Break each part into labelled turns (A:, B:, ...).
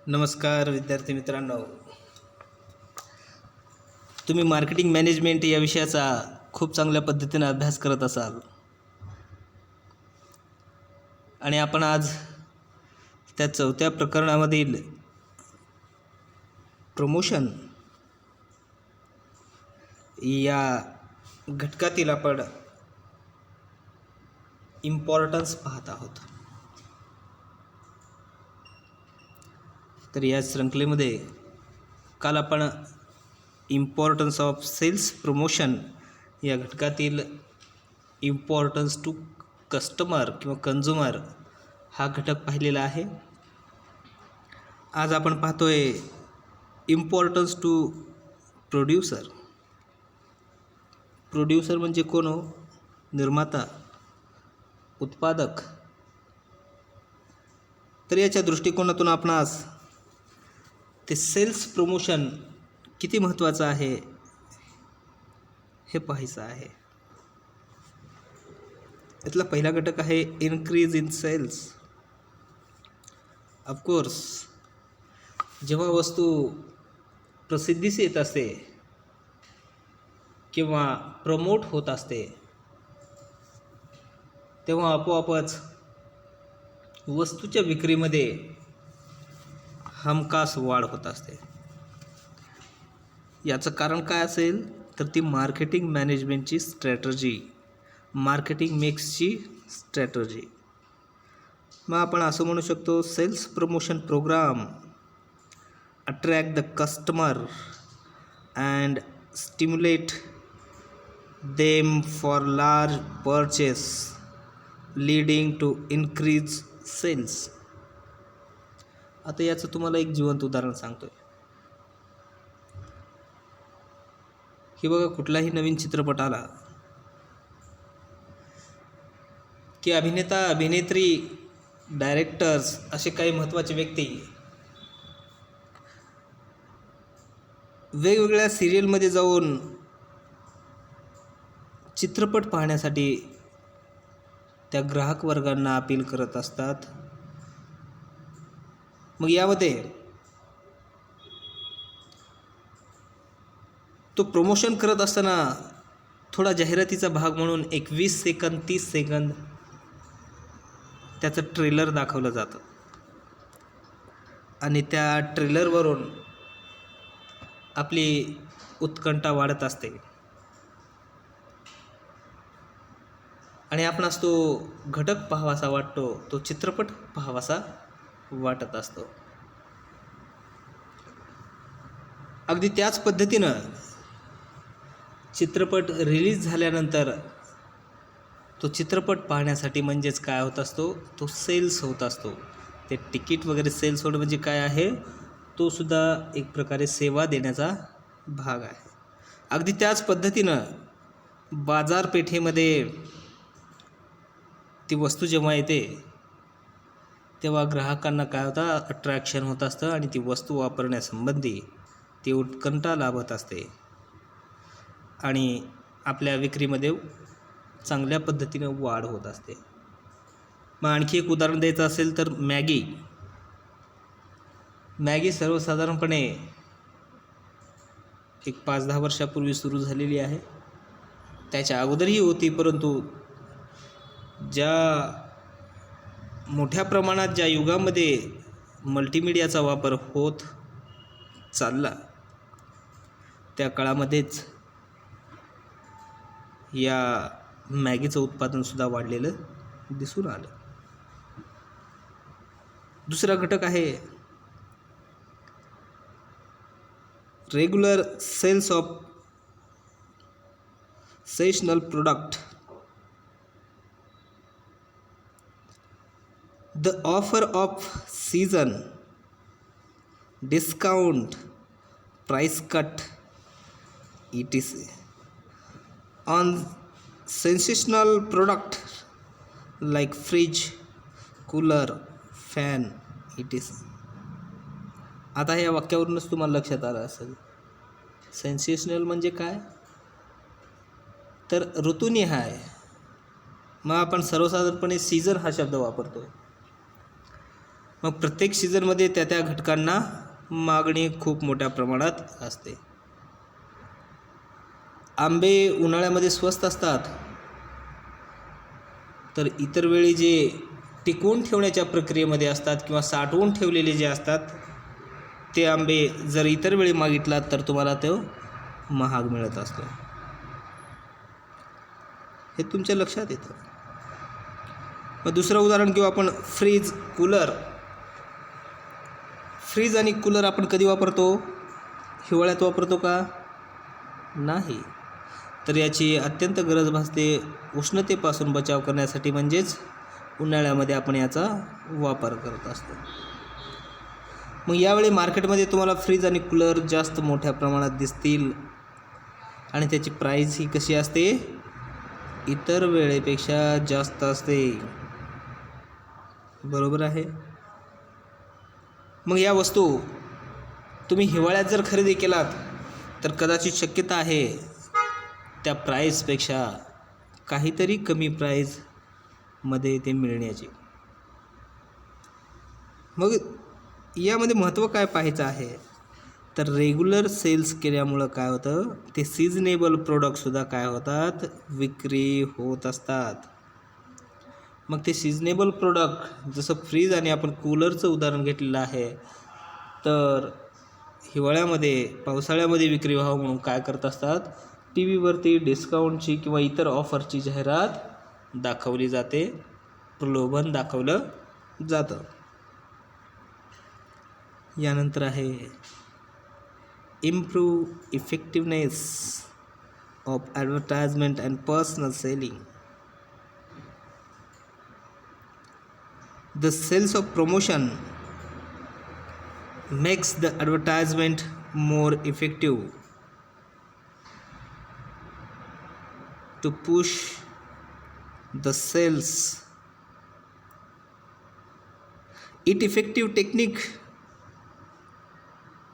A: नमस्कार विद्यार्थी मित्रांनो, तुम्ही मार्केटिंग मॅनेजमेंट या विषयाचा खूप चांगल्या पद्धतीने अभ्यास करत असाल आणि आपण आज त्या चौथ्या प्रकरणामधील प्रमोशन या घटकातील आपण इम्पॉर्टन्स पाहत आहोत. तर या शृंखलेमध्ये काल आपण इम्पॉर्टन्स ऑफ सेल्स प्रमोशन या घटकातील इम्पॉर्टन्स टू कस्टमर किंवा कंझ्युमर हा घटक पाहिलेला आहे. आज आपण पाहतोय इम्पॉर्टन्स टू प्रोड्यूसर. प्रोड्यूसर म्हणजे कोण हो? निर्माता, उत्पादक. तर याच्या दृष्टिकोनातून आपणास ते सेल्स प्रमोशन किती महत्त्वाचं आहे हे पाहायचं आहे. यातला पहिला घटक आहे इन्क्रीज इन सेल्स. ऑफकोर्स जेव्हा वस्तू प्रसिद्धीस येत असते किंवा प्रमोट होत असते तेव्हा आपोआपच वस्तूच्या विक्रीमध्ये हमखास वाढ होत असते. याचं कारण काय असेल तर ती मार्केटिंग मॅनेजमेंटची स्ट्रॅटर्जी, मार्केटिंग मिक्सची स्ट्रॅटर्जी. मग आपण असं म्हणू शकतो sales promotion programme attract the customer and stimulate them for large purchase leading to increase sales. आता याचं तुम्हाला एक जिवंत उदाहरण सांगतोय. हे बघा, कुठलाही नवीन चित्रपट आला की अभिनेता, अभिनेत्री, डायरेक्टर्स असे काही महत्त्वाचे व्यक्ती वेगवेगळ्या सिरियलमध्ये जाऊन चित्रपट पाहण्यासाठी त्या ग्राहक वर्गांना अपील करत असतात. मग यामध्ये तो प्रमोशन करत असताना थोडा जाहिरातीचा भाग म्हणून 21 सेकंद 30 सेकंद त्याचं ट्रेलर दाखवलं जातं आणि त्या ट्रेलरवरून आपली उत्कंठा वाढत असते आणि आपणास तो घटक पाहावासा वाटतो, तो चित्रपट पाहावासा वाटत असतो. अगदी त्याच पद्धतीनं चित्रपट रिलीज झाल्यानंतर तो चित्रपट पाहण्यासाठी म्हणजेच काय होत असतो, तो सेल्स होत असतो. ते तिकीट वगैरे सेल्स होणं म्हणजे काय आहे, तो सुद्धा एक प्रकारे सेवा देण्याचा भाग आहे. अगदी त्याच पद्धतीनं बाजारपेठेमध्ये ती वस्तू जेव्हा येते तेव्हा ग्राहकांना काय होतं, अट्रॅक्शन होत असतं आणि ती वस्तू वापरण्यासंबंधी ती उत्कंठा लाभत असते आणि आपल्या विक्रीमध्ये चांगल्या पद्धतीनं वाढ होत असते. मग आणखी एक उदाहरण द्यायचं असेल तर मॅगी सर्वसाधारणपणे एक 5-10 वर्षापूर्वी सुरू झालेली आहे. त्याच्या अगोदरही होती, परंतु ज्या मोठ्या प्रमाणात ज्या युगामध्ये मल्टीमीडियाचा वापर होत चालला त्या काळामध्येच या मॅगीचं उत्पादनसुद्धा वाढलेलं दिसून आलं. दुसरा घटक आहे regular sales of seasonal product. The offer of season, discount, price cut, etc. on sensational product like fridge, cooler, fan, etc. आता या वाक्यावरूनच तुम्हाला लक्षात आलं असेल सेन्सेशनल म्हणजे काय, तर मग आपण सर्वसाधारणपणे सीझन हा शब्द वापरतो. मग प्रत्येक सीझनमध्ये त्या घटकांना मागणी खूप मोठ्या प्रमाणात असते. आंबे उन्हाळ्यामध्ये स्वस्त असतात, तर इतर वेळी जे टिकवून ठेवण्याच्या प्रक्रियेमध्ये असतात किंवा साठवून ठेवलेले जे असतात ते आंबे जर इतर वेळी मागितलात तर तुम्हाला तो महाग मिळत असतो. हे तुमच्या लक्षात येतं. मग दुसरं उदाहरण घेऊ आपण, फ्रीज, कूलर. फ्रीज आणि कूलर आपण कधी वापरतो? हिवाळ्यात वापरतो का? नाही. तर याची अत्यंत गरज भासते उष्णतेपासून बचाव करण्यासाठी, म्हणजेच उन्हाळ्यामध्ये आपण याचा वापर करत असतो. मग यावेळी मार्केटमध्ये तुम्हाला फ्रीज आणि कूलर जास्त मोठ्या प्रमाणात दिसतील आणि त्याची प्राईस ही कशी असते? इतर वेळेपेक्षा जास्त असते. बरोबर आहे. मग या वस्तू तुम्ही हिवाळ्यात जर खरेदी केलात तर कदाचित शक्यता आहे त्या प्राईसपेक्षा काहीतरी कमी प्राईजमध्ये ते मिळण्याची. मग यामध्ये महत्त्व काय पाहायचं आहे? तर रेग्युलर सेल्स केल्यामुळं काय होतं, ते सिजनेबल प्रोडक्टसुद्धा काय होतात? विक्री होत असतात. मग ते सिजनेबल प्रोडक्ट जसं फ्रीज आणि आपण कूलरचं उदाहरण घेतलेलं आहे, तर हिवाळ्यामध्ये पावसाळ्यामध्ये विक्री व्हावं म्हणून काय करत असतात? टी व्हीवरती डिस्काउंटची किंवा इतर ऑफरची जाहिरात दाखवली जाते, प्रलोभन दाखवलं जातं. यानंतर आहे improve effectiveness of advertisement and personal selling. The sales of promotion makes the advertisement more effective to push the sales. It effective technique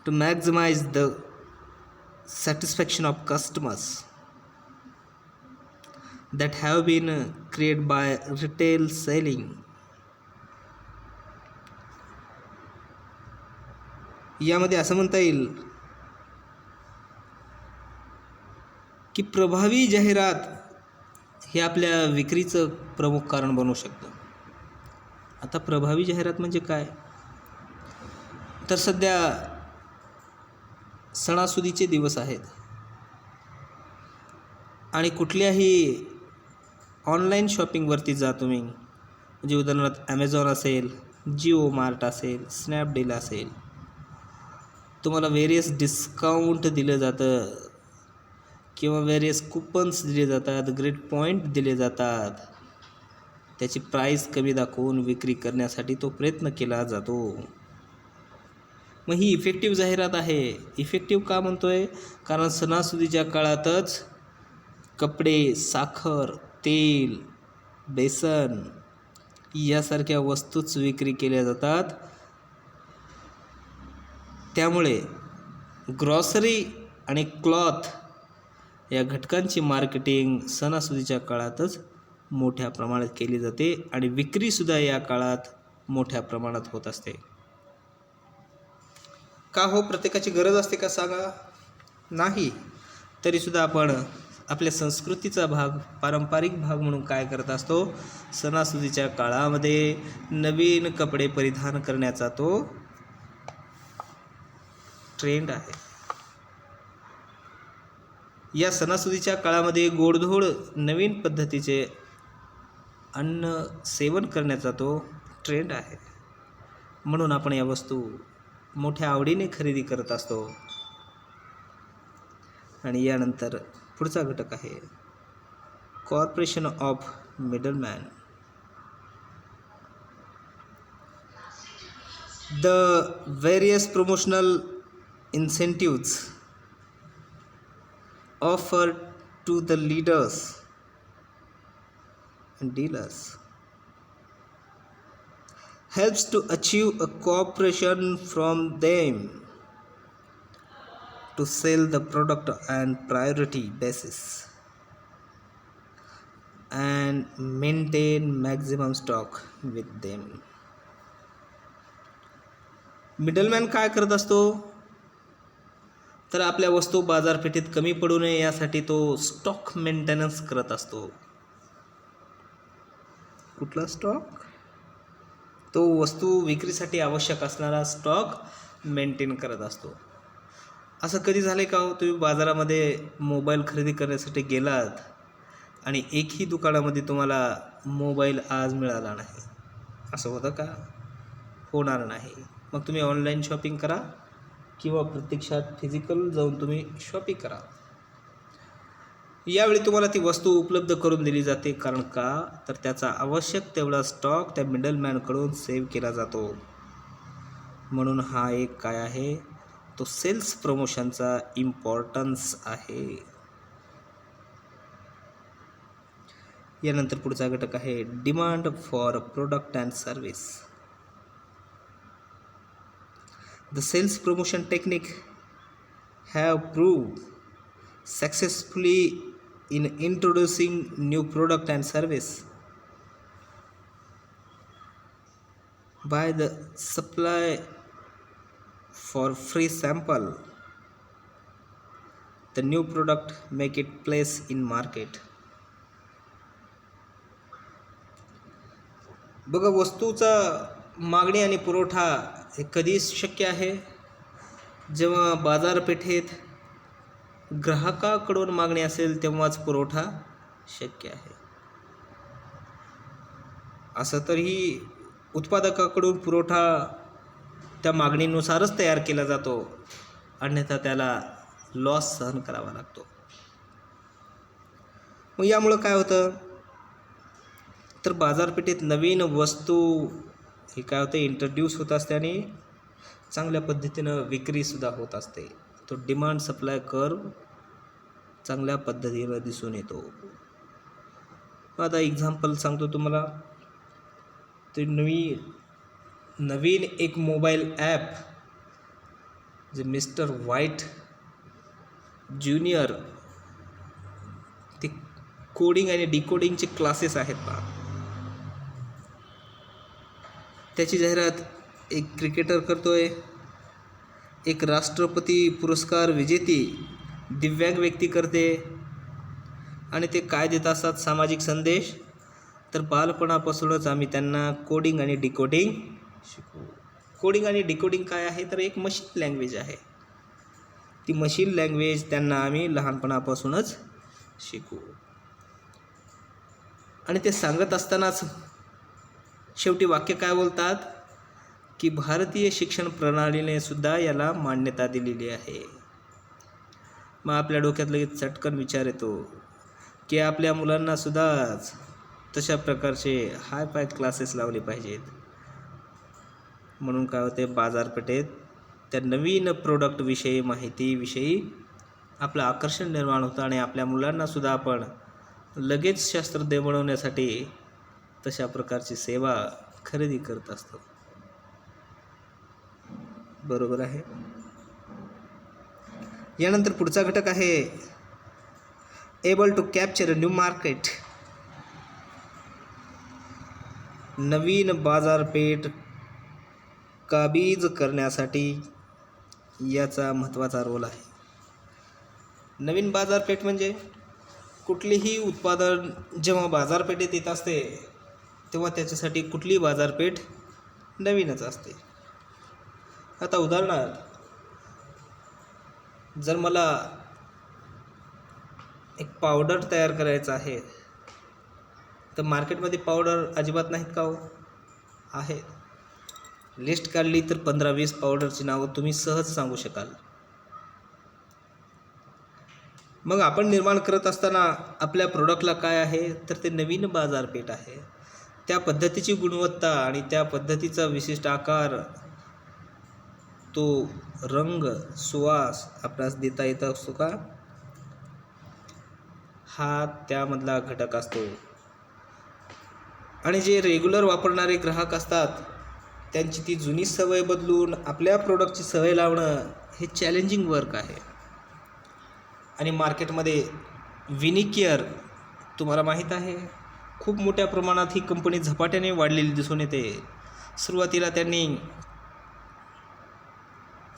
A: to maximize the satisfaction of customers that have been created by retail selling. यामध्ये असं म्हणता येईल की प्रभावी जाहिरात हे आपल्या विक्रीचं प्रमुख कारण बनू शकतं. आता प्रभावी जाहिरात म्हणजे काय? तर सध्या सणासुदीचे दिवस आहेत आणि कुठल्याही ऑनलाईन शॉपिंगवरती जा तुम्ही, म्हणजे उदाहरणार्थ ॲमेझॉन असेल, जिओ मार्ट असेल, स्नॅपडील असेल, तुम्हाला वेरियस डिस्काउंट दिलं जातं किंवा वेरियस कुपन्स दिले जातात, ग्रेड पॉईंट दिले जातात. त्याची प्राईस कमी दाखवून विक्री करण्यासाठी तो प्रयत्न केला जातो. मग ही इफेक्टिव्ह जाहिरात आहे. इफेक्टिव्ह का म्हणतोय? कारण सणासुदीच्या काळातच कपडे, साखर, तेल, बेसन यासारख्या वस्तूच विक्री केल्या जातात. त्यामुळे ग्रॉसरी आणि क्लॉथ या घटकांची मार्केटिंग सणासुदीच्या काळातच मोठ्या प्रमाणात केली जाते आणि विक्रीसुद्धा या काळात मोठ्या प्रमाणात होत असते. का हो? प्रत्येकाची गरज असते का सांगा? नाही. तरीसुद्धा आपण आपल्या संस्कृतीचा भाग, पारंपरिक भाग म्हणून काय करत असतो? सणासुदीच्या काळामध्ये नवीन कपडे परिधान करण्याचा तो ट्रेंड आहे. या सणासुदीच्या काळामध्ये गोडधोड नवीन पद्धतीचे अन्न सेवन करण्याचा तो ट्रेंड आहे. म्हणून आपण या वस्तू मोठ्या आवडीने खरेदी करत असतो. आणि यानंतर पुढचा घटक आहे corporation of middleman. The various promotional incentives offered to the leaders and dealers helps to achieve a cooperation from them to sell the product on priority basis and maintain maximum stock with them. Middleman काय करत असतो, तर आपल्या वस्तू बाजारपेठेत कमी पडू नये यासाठी तो स्टॉक मेंटेनन्स करत असतो. कुठला स्टॉक? तो वस्तू विक्रीसाठी आवश्यक असणारा स्टॉक मेंटेन करत असतो. असं कधी झालं का हो, तुम्ही बाजारामध्ये मोबाईल खरेदी करण्यासाठी गेलात आणि एकही दुकानामध्ये तुम्हाला मोबाईल आज मिळाला नाही, असं होतं का? होणार नाही. मग तुम्ही ऑनलाईन शॉपिंग करा किंवा प्रत्यक्षात फिजिकल जाऊन तुम्ही शॉपिंग करा. यावेळी तुम्हाला ती वस्तू उपलब्ध करून दिली जाते, कारण का, तर त्याचा आवश्यक तेवढा स्टॉक त्या मिडलमॅनकडून सेव्ह केला जातो. म्हणून हा एक काय आहे, तो सेल्स प्रमोशनचा इम्पॉर्टन्स आहे. यानंतर पुढचा घटक आहे demand for product and service. The sales promotion technique have proved successfully in introducing new product and service by the supply for free sample the new product make it place in market. बघा, वस्तूचा मागणी आणि पुरवठा हे कधी शक्य आहे, जेव्हा बाजारपेठेत ग्राहकाकडून मागणी असेल तेव्हाच पुरवठा शक्य आहे. असं तरीही उत्पादकाकडून पुरवठा त्या मागणीनुसारच तयार केला जातो, अन्यथा त्याला लॉस सहन करावा लागतो. मग यामुळं काय होतं, तर बाजारपेठेत नवीन वस्तू हे काय होतं, इंट्रोड्यूस होत असते आणि चांगल्या पद्धतीनं विक्रीसुद्धा होत असते. तो डिमांड सप्लाय कर्व चांगल्या पद्धतीनं दिसून येतो. आता एक्झाम्पल सांगतो तुम्हाला. ते नवीन एक मोबाईल ॲप जे मिस्टर व्हाईट ज्युनियर, ते कोडिंग आणि डिकोडिंगचे क्लासेस आहेत पहा, त्याची जाहिरात एक क्रिकेटर करतोय, एक राष्ट्रपती पुरस्कार विजेती दिव्यांग व्यक्ती करते. आणि ते काय देत असतात सामाजिक संदेश, तर बालपणापासूनच आम्ही त्यांना कोडिंग आणि डिकोडिंग शिकवू. कोडिंग आणि डिकोडिंग काय आहे, तर एक मशीन लँग्वेज आहे. ती मशीन लँग्वेज त्यांना आम्ही लहानपणापासूनच शिकवू. आणि ते सांगत असतानाच शेवटी वाक्य काय बोलतात, की भारतीय शिक्षण प्रणालीने सुद्धा याला मान्यता दिलेली आहे. मग आपल्या डोक्यात लगेच चटकन विचार येतो की आपल्या मुलांना सुद्धा तशा प्रकारचे हाय फाय क्लासेस लावले पाहिजेत. म्हणून काय होते, बाजारपेठेत त्या नवीन प्रोडक्टविषयी, माहितीविषयी आपलं आकर्षण निर्माण होतं आणि आपल्या मुलांनासुद्धा आपण लगेच शास्त्रज्ञ बनवण्यासाठी तशा प्रकारची सेवा खरेदी करत असतो. बरोबर आहे. यानंतर पुढचा घटक आहे able to capture a new market. नवीन बाजारपेठ काबीज करण्यासाठी याचा महत्त्वाचा रोल आहे. नवीन बाजारपेठ म्हणजे कुठलीही उत्पादन जेव्हा बाजारपेठेत येत असते तेव्हा त्याच्यासाठी कुठलीही बाजारपेठ नवीनच असते. आता उदाहरणार्थ, जर मला एक पावडर तयार करायचं आहे, तर मार्केटमध्ये पावडर अजिबात नाहीत का हो? आहेत. लिस्ट काढली तर 15-20 पावडरची नावं तुम्ही सहज सांगू शकाल. मग आपण निर्माण करत असताना आपल्या प्रोडक्टला काय आहे, तर ते नवीन बाजारपेठ आहे. त्या पद्धतीची गुणवत्ता आणि त्या पद्धतीचा विशिष्ट आकार, तो रंग, सुवास आपल्यास देता येत असतो का, हा त्यामधला घटक असतो. आणि जे रेग्युलर वापरणारे ग्राहक असतात त्यांची ती जुनी सवय बदलून आपल्या प्रोडक्टची सवय लावणं हे चॅलेंजिंग वर्क आहे. आणि मार्केटमध्ये विनिकेअर तुम्हाला माहीत आहे, खूप मोठ्या प्रमाणात ही कंपनी झपाट्याने वाढलेली दिसून येते. सुरुवातीला त्यांनी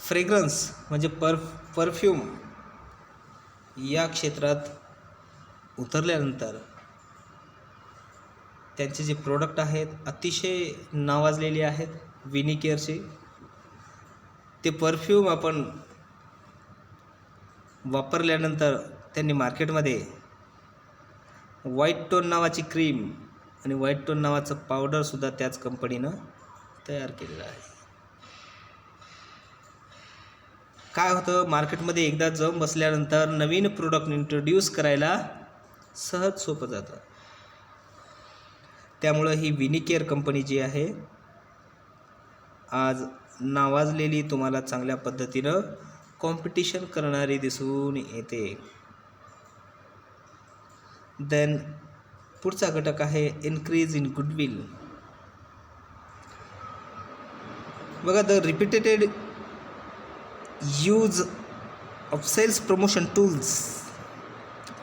A: फ्रेग्रन्स म्हणजे परफ्यूम या क्षेत्रात उतरल्यानंतर त्यांचे जे प्रोडक्ट आहेत अतिशय नावाजलेले आहेत. विनिकेअरचे ते परफ्यूम आपण वापरल्यानंतर त्यांनी मार्केटमध्ये व्हाईट टोन नावाची क्रीम आणि व्हाईट टोन नावाचं पावडरसुद्धा त्याच कंपनीनं तयार केलेलं आहे. काय होतं, मार्केटमध्ये एकदा जम बसल्यानंतर नवीन प्रोडक्ट इंट्रोड्यूस करायला सहज सोपं जातं. त्यामुळं ही विनिकेअर कंपनी जी आहे आज नावाजलेली, तुम्हाला चांगल्या पद्धतीनं कॉम्पिटिशन करणारी दिसून येते. देन पुढचा घटक आहे इन्क्रीज इन गुडविल. बघा, the repeated use of sales promotion tools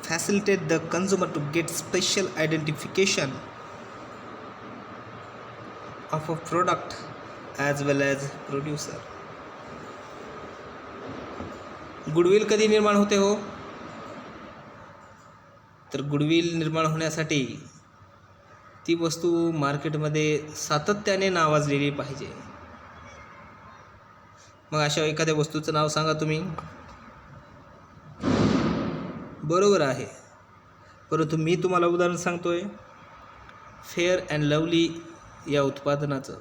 A: facilitate the consumer to get special identification of a product as well as producer. Goodwill कधी निर्माण होते हो, तर गुडविल निर्माण होण्यासाठी ती वस्तू मार्केटमध्ये सातत्याने नावाजलेली पाहिजे. मग अशा एखाद्या वस्तूचं नाव सांगा तुम्ही. बरोबर आहे, परंतु मी तुम्हाला उदाहरण सांगतोय फेअर अँड लवली या उत्पादनाचं.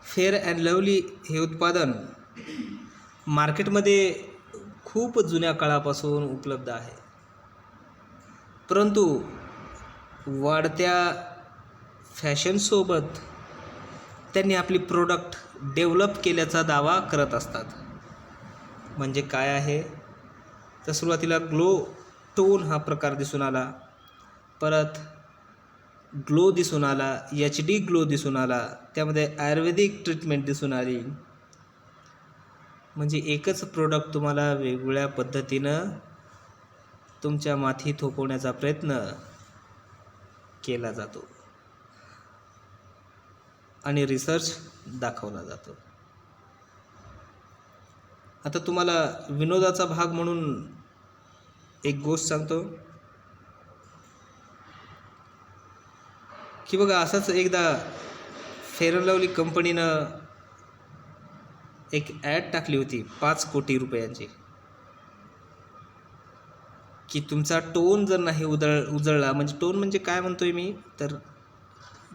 A: फेअर अँड लवली हे उत्पादन मार्केटमध्ये खूप जुन्या काळापासून उपलब्ध आहे, परंतु वाढत्या फॅशनसोबत त्यांनी आपली प्रोडक्ट डेव्हलप केल्याचा दावा करत असतात. म्हणजे काय आहे, तर सुरुवातीला ग्लो टोन हा प्रकार दिसून आला, परत ग्लो दिसून आला, HD ग्लो दिसून आला, त्यामध्ये आयुर्वेदिक ट्रीटमेंट दिसून आली. म्हणजे एकच प्रोडक्ट तुम्हाला वेगवेगळ्या पद्धतीनं तुमच्या माथी थोपवण्याचा प्रयत्न केला जातो आणि रिसर्च दाखवला जातो. आता तुम्हाला विनोदाचा भाग म्हणून एक गोष्ट सांगतो की बघा, असंच एकदा फेअर अँड लवली कंपनीनं एक ॲड टाकली होती 5 कोटी रुपयांची, की तुमचा टोन जर नाही उजळला, म्हणजे टोन म्हणजे काय म्हणतोय मी, तर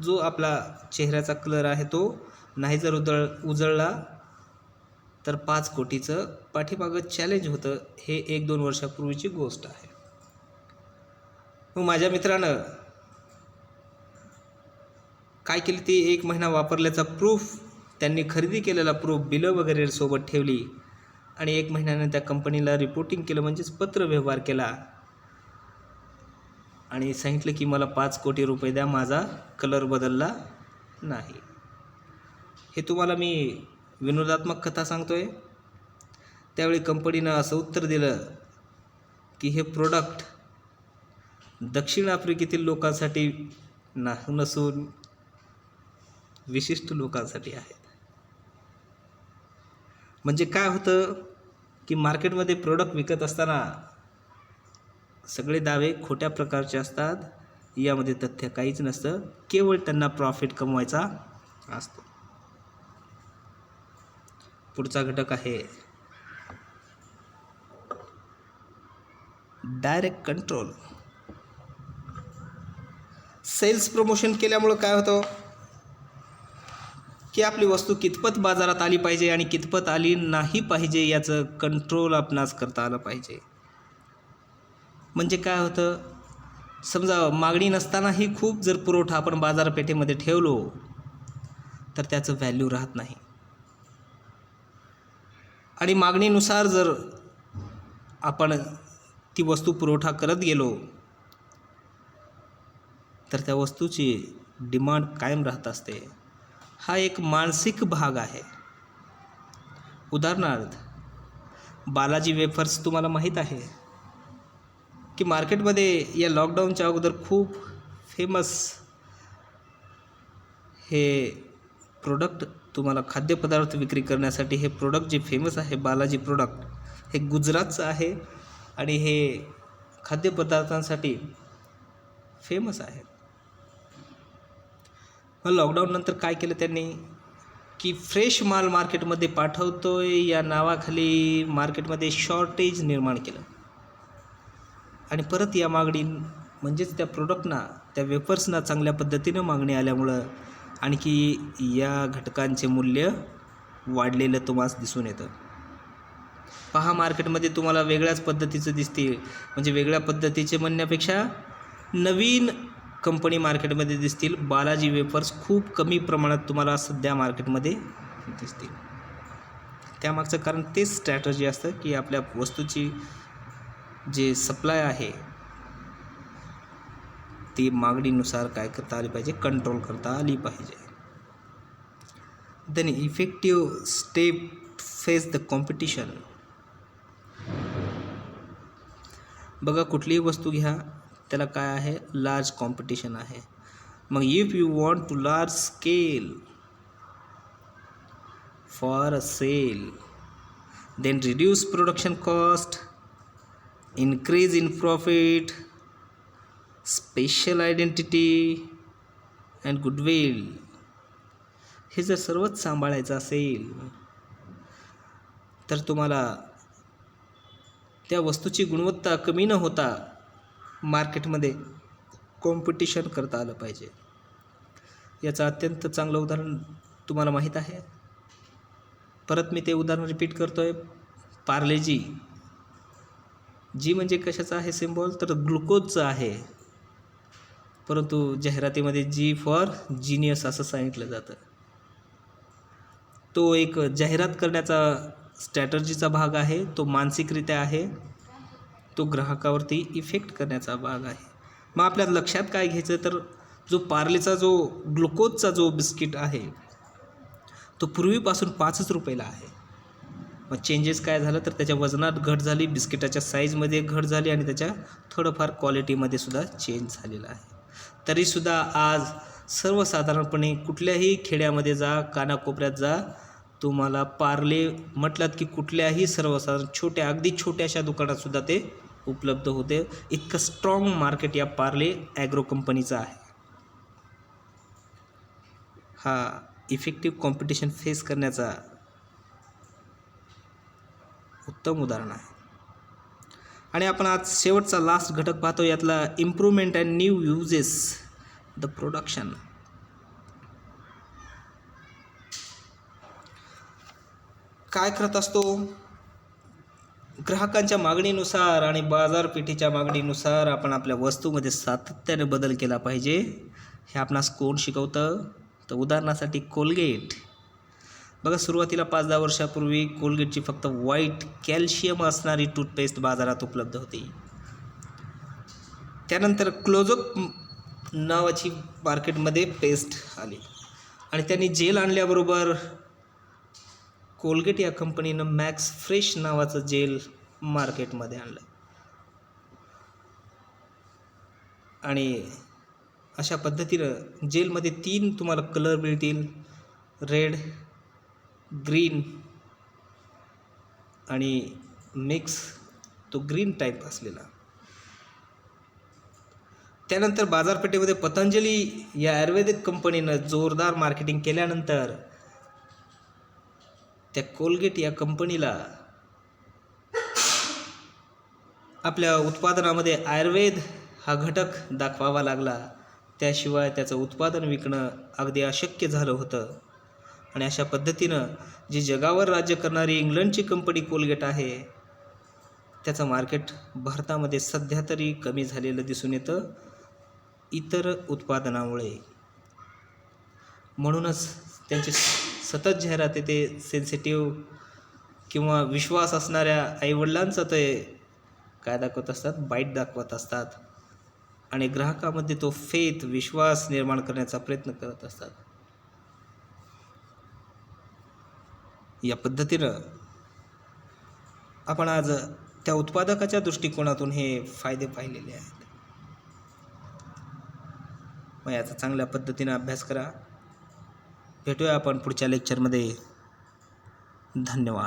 A: जो आपला चेहऱ्याचा कलर आहे तो नाही जर उजळला तर 5 कोटीचं पाठीमागं चॅलेंज होतं. हे 1-2 वर्षापूर्वीची गोष्ट आहे. मग माझ्या मित्रानं काय केली, ती 1 महिना वापरल्याचा प्रूफ, त्यांनी खरेदी केलेला प्रूफ, बिलं वगैरे सोबत ठेवली आणि 1 महिन्यानं त्या कंपनीला रिपोर्टिंग केलं, म्हणजेच पत्र व्यवहार केला आणि सांगितलं की मला 5 कोटी रुपये द्या, माझा कलर बदलला नाही. हे तुम्हाला मी विनोदात्मक कथा सांगतोय. त्यावेळी कंपनीनं असं उत्तर दिलं की हे प्रोडक्ट दक्षिण आफ्रिकेतील लोकांसाठी नसून विशिष्ट लोकांसाठी आहेत. म्हणजे काय होतं की मार्केटमध्ये प्रोडक्ट विकत असताना सगळे दावे खोट्या प्रकारचे असतात, यामध्ये तथ्य काहीच नसतं, केवळ त्यांना प्रॉफिट कमवायचा असतो. पुढचा घटक आहे डायरेक्ट कंट्रोल. सेल्स प्रमोशन केल्यामुळं काय होतं की आपली वस्तू कितपत बाजारात आली पाहिजे आणि कितपत आली नाही पाहिजे याचं कंट्रोल आपणास करता आलं पाहिजे. म्हणजे काय होतं, समजा मागणी नसतानाही खूप जर पुरवठा आपण बाजारपेठेमध्ये ठेवलो तर त्याचं व्हॅल्यू राहत नाही, आणि मागणीनुसार जर आपण ती वस्तू पुरवठा करत गेलो तर त्या वस्तूची डिमांड कायम राहत असते. हा एक मानसिक भाग आहे. उदाहरणार्थ बालाजी वेफर्स तुम्हाला माहीत आहे की मार्केटमध्ये या लॉकडाऊनच्या अगोदर खूप फेमस हे प्रोडक्ट तुम्हाला खाद्यपदार्थ विक्री करण्यासाठी हे प्रोडक्ट जे फेमस आहे बालाजी प्रोडक्ट, हे गुजरातचं आहे आणि हे खाद्यपदार्थांसाठी फेमस आहे. मग लॉकडाऊननंतर काय केलं त्यांनी की फ्रेश माल मार्केटमध्ये पाठवतोय या नावाखाली मार्केटमध्ये शॉर्टेज निर्माण केलं आणि परत या मागणी म्हणजेच त्या प्रोडक्टना, त्या वेफर्सना चांगल्या पद्धतीनं मागणी आल्यामुळं आणखी या घटकांचे मूल्य वाढलेलं तुम्हाला दिसून येतं. पहा, मार्केटमध्ये तुम्हाला वेगळ्याच पद्धतीचं दिसते, म्हणजे वेगळ्या पद्धतीचे म्हणण्यापेक्षा नवीन कंपनी मार्केटमध्ये दिसतील. बालाजी वेफर्स खूप कमी प्रमाणात तुम्हाला सध्या मार्केटमध्ये दिसतील. त्यामागचं कारण तेच स्ट्रॅटर्जी असतं की आपल्या वस्तूची जे सप्लाय आहे ती मागणीनुसार काय करता आली पाहिजे, कंट्रोल करता आली पाहिजे. Then effective step face the competition. बघा, कुठलीही वस्तू घ्या त्याला काय आहे, लार्ज कॉम्पिटिशन आहे. मग if you want to large scale for a sale, then reduce production cost, increase in profit, special identity and goodwill. हे जर सर्वच सांभाळायचं असेल तर तुम्हाला त्या वस्तूची गुणवत्ता कमी न होता मार्केटमध्ये कॉम्पिटिशन करता आलं पाहिजे. याचं अत्यंत चांगलं उदाहरण तुम्हाला माहीत आहे. परत मी ते उदाहरण रिपीट करतो आहे. पार्लेजी, जी म्हणजे कशाचा आहे सिम्बॉल, तर ग्लुकोजचं आहे, परंतु जाहिरातीमध्ये जी फॉर जिनियस असं सांगितलं जातं. तो एक जाहिरात करण्याचा स्ट्रॅटर्जीचा भाग आहे, तो मानसिकरित्या आहे, तो ग्राहकावरती इफेक्ट करण्याचा भाग आहे. मग आपल्या लक्षात काय घ्यायचं, तर जो पार्लेचा जो ग्लुकोजचा जो बिस्किट आहे तो पूर्वीपासून 5 रुपयाला आहे. मग चेंजेस काय झालं, तर त्याच्या वजनात घट झाली, बिस्किटाच्या साईजमध्ये घट झाली आणि त्याच्या थोडंफार क्वालिटीमध्ये सुद्धा चेंज झालेला आहे. तरीसुद्धा आज सर्वसाधारणपणे कुठल्याही खेड्यामध्ये जा, कानाकोपऱ्यात जा, तुम्हाला पार्ले म्हटलात की कुठल्याही सर्वसाधारण छोट्या, अगदी छोट्याशा दुकानातसुद्धा ते उपलब्ध होते. इतकं स्ट्रॉंग मार्केट या पार्ले ॲग्रो कंपनीचं आहे. हा इफेक्टिव्ह कॉम्पिटिशन फेस करण्याचा उत्तम उदाहरण आहे. आणि आपण आज शेवटचा लास्ट घटक पाहतो, यातला improvement and new uses the production. काय करत असतो, ग्राहकांच्या मागणीनुसार आणि बाजारपेठेच्या मागणीनुसार आपण आपल्या वस्तूमध्ये सातत्याने बदल केला पाहिजे. हे आपणास कोण शिकवतं, तर उदाहरणासाठी कोलगेट. बघा, सुरुवातीला 5-10 वर्षापूर्वी कोलगेटची फक्त व्हाईट कॅल्शियम असणारी टूथपेस्ट बाजारात उपलब्ध होती. त्यानंतर क्लोजअप नावाची मार्केटमध्ये पेस्ट आली आणि त्यांनी जेल आणल्याबरोबर कोलगेट या कंपनीनं मॅक्स फ्रेश नावाचं जेल मार्केटमध्ये आणलं. आणि अशा पद्धतीनं जेलमध्ये 3 तुम्हाला कलर मिळतील, रेड, ग्रीन आणि मिक्स, तो ग्रीन टाईप असलेला. त्यानंतर बाजारपेठेमध्ये पतंजली या आयुर्वेदिक कंपनीनं जोरदार मार्केटिंग केल्यानंतर त्या कोलगेट या कंपनीला आपल्या उत्पादनामध्ये आयुर्वेद हा घटक दाखवावा लागला. त्याशिवाय त्याचं उत्पादन विकणं अगदी अशक्य झालं होतं. आणि अशा पद्धतीनं जी जगावर राज्य करणारी इंग्लंडची कंपनी कोलगेट आहे, त्याचं मार्केट भारतामध्ये सध्या तरी कमी झालेलं दिसून येतं इतर उत्पादनामुळे. म्हणूनच त्यांची सतत जाहिरात येते. सेन्सिटिव्ह किंवा विश्वास असणाऱ्या आईवडिलांचं ते काय दाखवत असतात, बाईट दाखवत असतात आणि ग्राहकामध्ये तो फेथ, विश्वास निर्माण करण्याचा प्रयत्न करत असतात. या पद्धतीनं आपण आज त्या उत्पादकाच्या दृष्टिकोनातून हे फायदे पाहिलेले आहेत. मग याचा चांगल्या पद्धतीनं अभ्यास करा. भेटूया आपण पुढच्या लेक्चरमध्ये. धन्यवाद.